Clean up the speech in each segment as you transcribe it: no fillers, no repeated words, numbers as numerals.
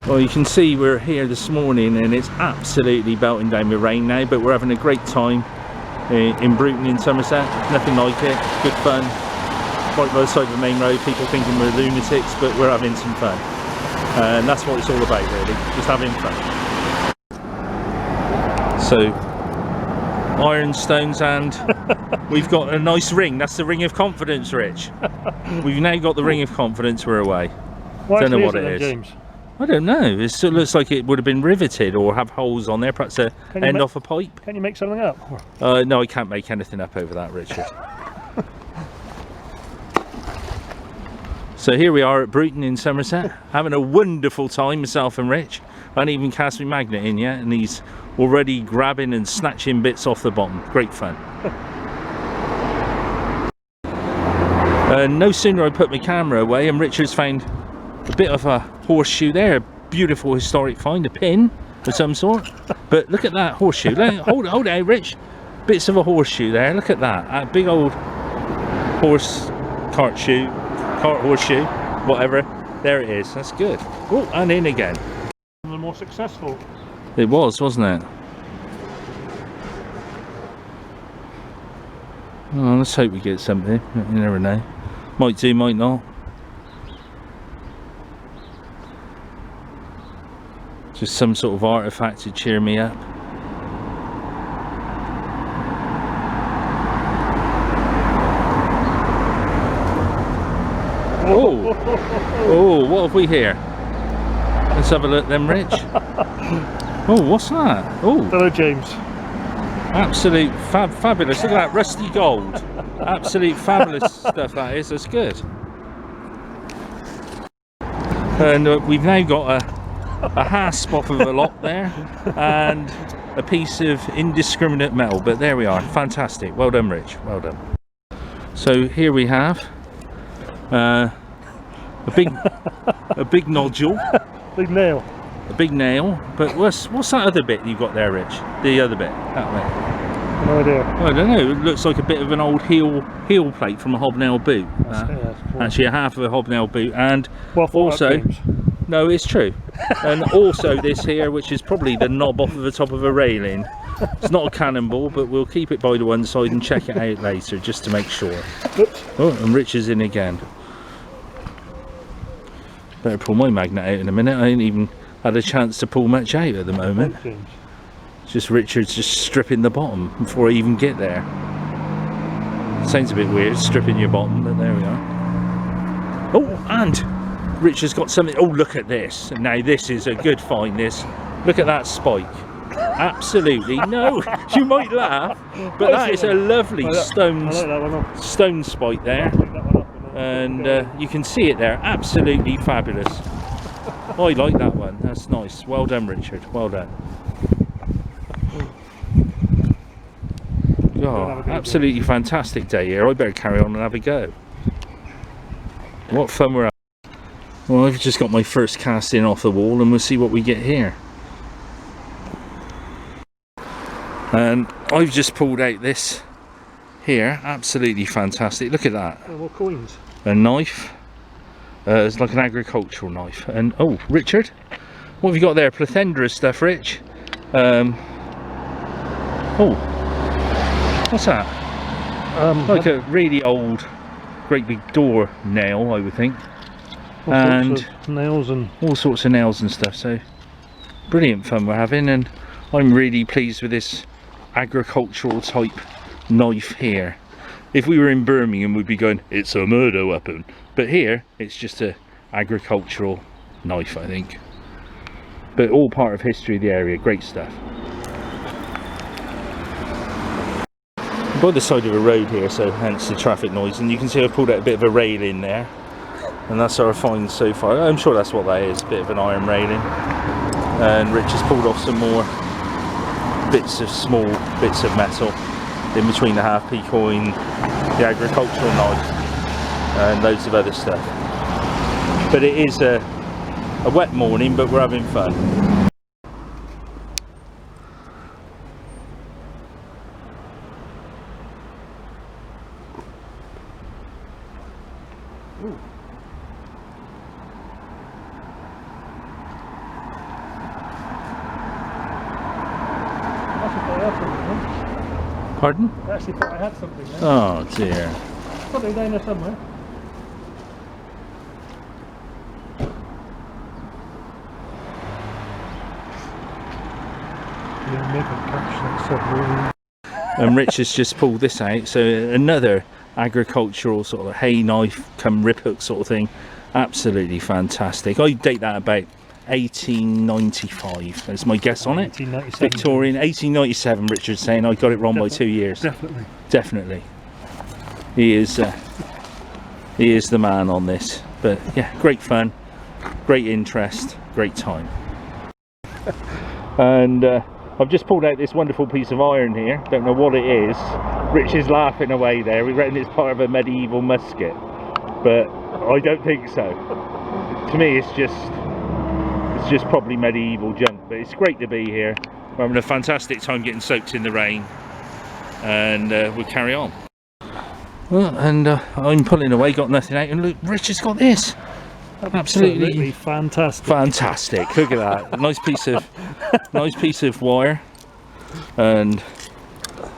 Well, you can see we're here this morning and it's absolutely belting down with rain now, but we're having a great time in Bruton in Somerset. Nothing like it, good fun. Right by the side of the main road, people thinking we're lunatics, but we're having some fun. And that's what it's all about really, just having fun. So, ironstones, and we've got a nice ring. That's the ring of confidence, Rich. We've now got the ring of confidence, we're away. Don't know what it is. James? I don't know. It looks like it would have been riveted or have holes on there, perhaps a end off a pipe. Can you make something up? No, I can't make anything up over that, Richard. So here we are at Bruton in Somerset, having a wonderful time, myself and Rich. I haven't even cast my magnet in yet, and he's already grabbing and snatching bits off the bottom. Great fun. No sooner I put my camera away and Richard's found a bit of a horseshoe there, a beautiful historic find, a pin of some sort. But look at that horseshoe. Hold it out, Rich. Bits of a horseshoe there. Look at that. A big old cart horseshoe, whatever. There it is. That's good. Oh, and in again. The more successful. It was, wasn't it? Oh, let's hope we get something. You never know. Might do, might not. Just some sort of artifact to cheer me up. Oh, oh, what have we here? Let's have a look then, Rich. Oh, what's that? Oh, hello, James. Absolute fabulous. Look at that rusty gold. Absolute fabulous stuff that is. That's good. And we've now got a hasp off of a lock there and a piece of indiscriminate metal, but there we are. Fantastic. Well done, Rich. Well done. So here we have a big nodule. Big nail. A big nail. But what's that other bit you've got there, Rich? The other bit. That way. No idea. I don't know. It looks like a bit of an old heel plate from a hobnail boot. Actually, a half of a hobnail boot, and well, also, no, it's true. And also this here, which is probably the knob off of the top of a railing. It's not a cannonball, but we'll keep it by the one side and check it out later just to make sure. Oops. Oh, and Rich is in again. Better pull my magnet out in a minute. I ain't even had a chance to pull much out at the moment. Just Richard's just stripping the bottom before I even get there. Sounds a bit weird, stripping your bottom, but there we are. Oh, and Richard's got something. Oh, look at this. Now this is a good find, this. Look at that spike. Absolutely. No, you might laugh, but that is a lovely stone spike there. And you can see it there. Absolutely fabulous. I like that one. That's nice. Well done, Richard. Well done. Oh, absolutely fantastic day here. I better carry on and have a go. What fun we're having. Well, I've just got my first cast in off the wall and we'll see what we get here. And I've just pulled out this here. Absolutely fantastic. Look at that. Oh, more coins. A knife. It's like an agricultural knife. And oh, Richard, what have you got there? Plethundra stuff, Rich. Oh, what's that? Like a really old, great big door nail, I would think. All sorts of nails and all sorts of nails and stuff. So brilliant fun we're having, and I'm really pleased with this agricultural type knife here. If we were in Birmingham, we'd be going, it's a murder weapon. But here, it's just a agricultural knife, I think. But all part of history of the area. Great stuff. By the side of a road here, so hence the traffic noise, and you can see I've pulled out a bit of a railing there, and that's our find so far. I'm sure that's what that is, a bit of an iron railing. And Rich has pulled off some more small bits of metal in between the half-p coin, the agricultural knife, and loads of other stuff. But it is a wet morning, but we're having fun. I had something there. Pardon? I actually thought I had something there. Oh dear. Probably down there somewhere. Yeah, make a catch that submarine. And Rich has just pulled this out, so another agricultural sort of hay knife come rip hook sort of thing. Absolutely fantastic. I date that about 1895, that's my guess on it. 1897. Victorian, 1897, Richard's saying. I got it wrong by 2 years. Definitely. Definitely. He is the man on this. But yeah, great fun, great interest, great time. And I've just pulled out this wonderful piece of iron here. Don't know what it is. Rich is laughing away there. We reckon it's part of a medieval musket, but I don't think so. To me, it's just probably medieval junk. But it's great to be here. We're having a fantastic time getting soaked in the rain, and we'll carry on. Well, and I'm pulling away, got nothing out, and look, Rich has got this. Absolutely fantastic. Fantastic. Look at that. Nice piece of wire and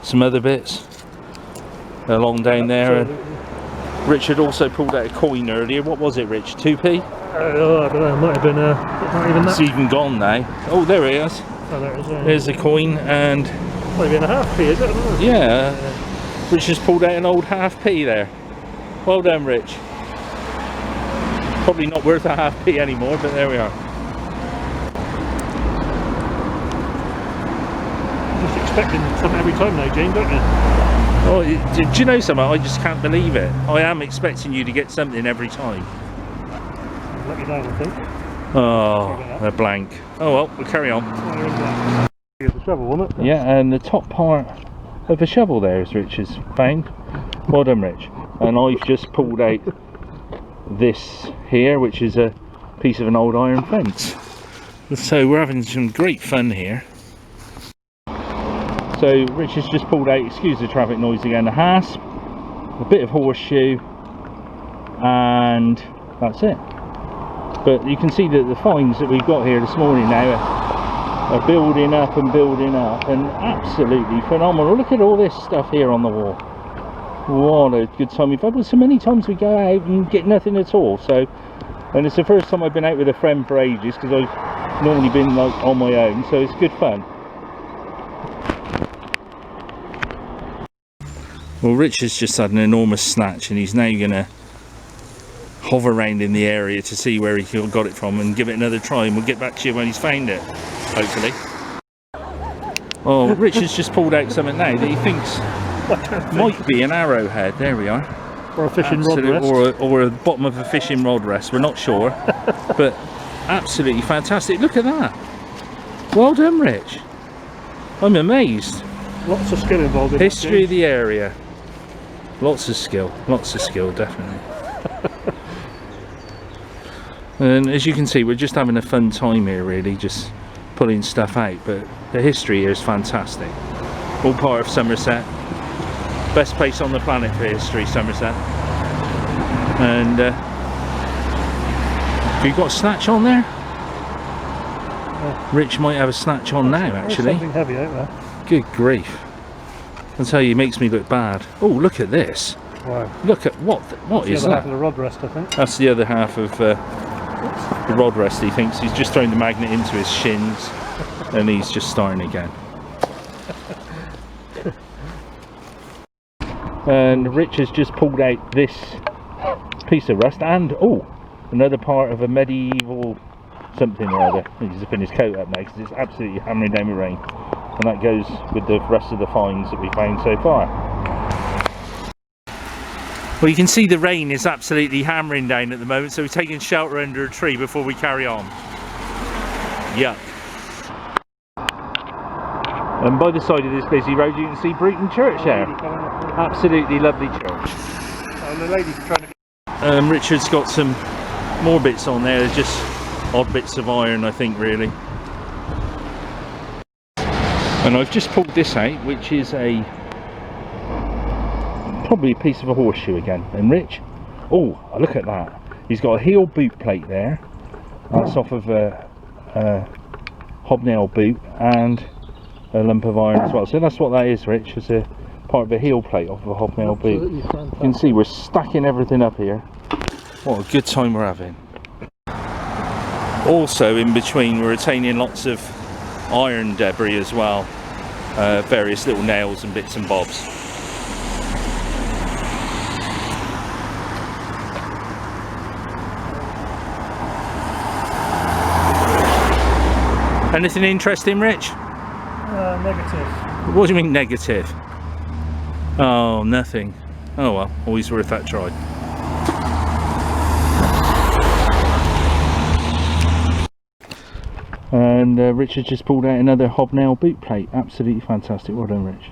some other bits along down there. Richard also pulled out a coin earlier. What was it, Rich? 2p? Oh, I don't know. It might have been not even that. It's even gone now. Oh, there it is. Oh, there it is. There's a coin, and might have been a half p, is it? yeah. Richard's pulled out an old half p there. Well done, Rich. Probably not worth a half p anymore, but there we are. Just expecting something every time now, Jane, don't you? Oh, do you know something? I just can't believe it. I am expecting you to get something every time. Let you down, I think. Oh, a blank. Oh well, we'll carry on. The shovel, wasn't it? Yeah, and the top part of the shovel there is Rich's found. Well done, Rich. And I've just pulled out this here, which is a piece of an old iron fence. So we're having some great fun here. So Rich has just pulled out, excuse the traffic noise again, a hasp, a bit of horseshoe, and that's it. But you can see that the finds that we've got here this morning now are building up and building up, and absolutely phenomenal. Look at all this stuff here on the wall. What a good time we've had. Well, so many times we go out and get nothing at all. So, and it's the first time I've been out with a friend for ages, because I've normally been like on my own, so it's good fun. Well, Rich has just had an enormous snatch, and he's now going to hover around in the area to see where he got it from and give it another try, and we'll get back to you when he's found it, hopefully. Oh, Rich has just pulled out something now that he thinks might be an arrowhead. There we are. Or a fishing rod rest. Or a bottom of a fishing rod rest. We're not sure. But absolutely fantastic. Look at that. Well done, Rich. I'm amazed. Lots of skill involved in History of the area. Lots of skill, definitely. And as you can see, we're just having a fun time here, really, just pulling stuff out. But the history here is fantastic. All part of Somerset. Best place on the planet for history, Somerset. And have you got a snatch on there? Rich might have a snatch on now, actually. Something heavy out there. Good grief. I'll tell you, it makes me look bad. Oh, look at this. Wow. Look at what is the other half that? of the rod rest, I think. That's the other half of the rod rest, he thinks. He's just thrown the magnet into his shins and he's just starting again. And Rich has just pulled out this piece of rust and, oh, another part of a medieval something or other. He's zipping his coat up now because it's absolutely hammering down with rain. And that goes with the rest of the finds that we found so far. Well, you can see the rain is absolutely hammering down at the moment, so we're taking shelter under a tree before we carry on. Yuck. And by the side of this busy road you can see Bruton Church there. Absolutely lovely church. And the lady's trying to... Richard's got some more bits on there, they're just odd bits of iron, I think, really. And I've just pulled this out, which is probably a piece of a horseshoe again. And Rich, oh, look at that. He's got a heel boot plate there. That's off of a hobnail boot, and a lump of iron as well. So that's what that is, Rich. It's a part of a heel plate off of a hobnail boot. You can see we're stacking everything up here. What a good time we're having. Also in between we're retaining lots of iron debris as well, various little nails and bits and bobs. Anything interesting, Rich? Negative. What do you mean negative? Oh, nothing. Oh well, always worth that try. And Richard just pulled out another hobnail boot plate. Absolutely fantastic. Well done, Rich.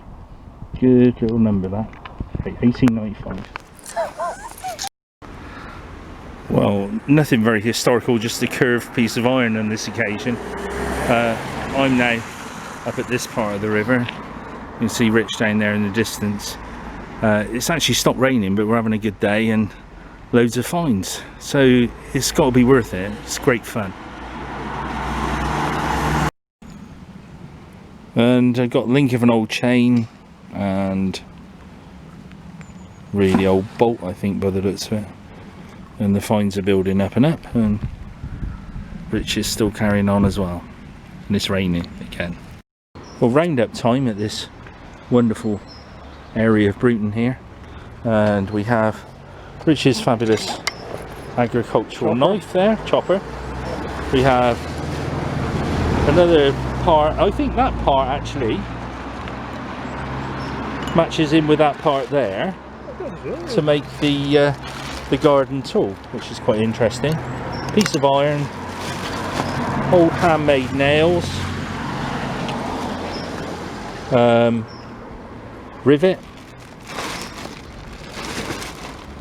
Good little number that. 1895. Well, nothing very historical, just a curved piece of iron on this occasion. I'm now up at this part of the river. You can see Rich down there in the distance. It's actually stopped raining, but we're having a good day and loads of finds. So it's got to be worth it. It's great fun. And I got a link of an old chain and really old bolt, I think, by the looks of it. And the finds are building up and up, and Rich is still carrying on as well. And it's raining again. Well, roundup time at this wonderful area of Bruton here, and we have Rich's fabulous agricultural knife there, chopper. We have another part. I think that part actually matches in with that part there to make the garden tool, which is quite interesting. Piece of iron, old handmade nails, rivet,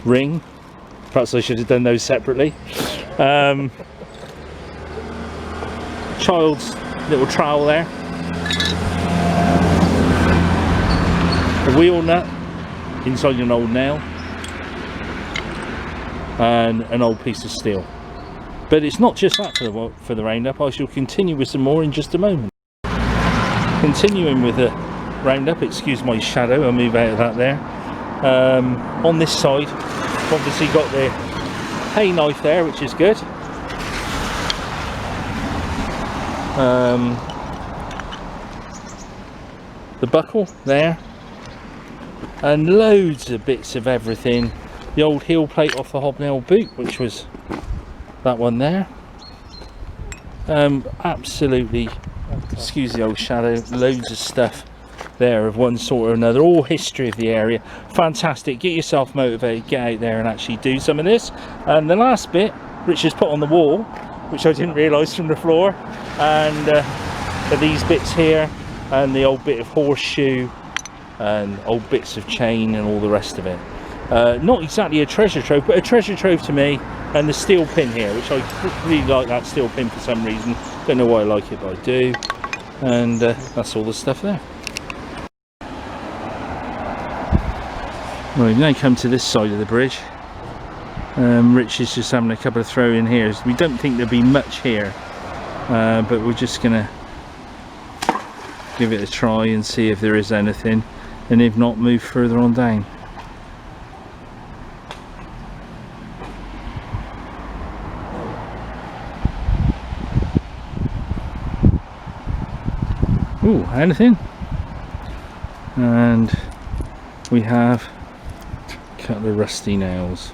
ring. Perhaps I should have done those separately. Child's little trowel there, a wheel nut inside an old nail, and an old piece of steel. But it's not just that for the roundup. I shall continue with some more in just a moment. Continuing with the roundup, excuse my shadow, I'll move out of that there. On this side, obviously got the hay knife there, which is good. The buckle there, and loads of bits of everything. The old heel plate off the hobnail boot, which was that one there. Absolutely, excuse the old shadow, loads of stuff there of one sort or another, all history of the area. Fantastic. Get yourself motivated, get out there and actually do some of this. And the last bit Rich has put on the wall, which I didn't realise from the floor, and are these bits here, and the old bit of horseshoe and old bits of chain and all the rest of it. Not exactly a treasure trove, but a treasure trove to me. And the steel pin here, which I really like, that steel pin for some reason. Don't know why I like it, but I do. And that's all the stuff there. Well, we've now come to this side of the bridge. Rich is just having a couple of throw in here. We don't think there'll be much here, but we're just gonna give it a try and see if there is anything, and if not, move further on down. Ooh, anything? And we have a couple of rusty nails.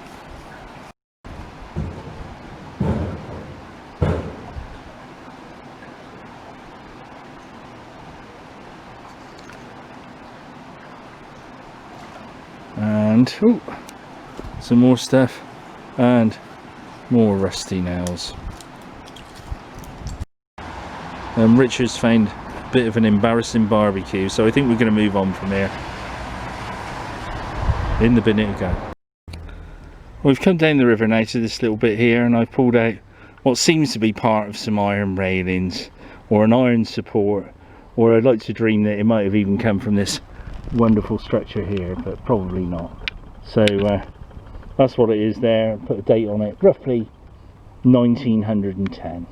And ooh, some more stuff and more rusty nails. Richard's found a bit of an embarrassing barbecue, so I think we're going to move on from here. In the bin it go. We've come down the river now to this little bit here, and I've pulled out what seems to be part of some iron railings or an iron support, or I'd like to dream that it might have even come from this wonderful structure here, but probably not. So that's what it is there. Put a date on it, roughly 1910.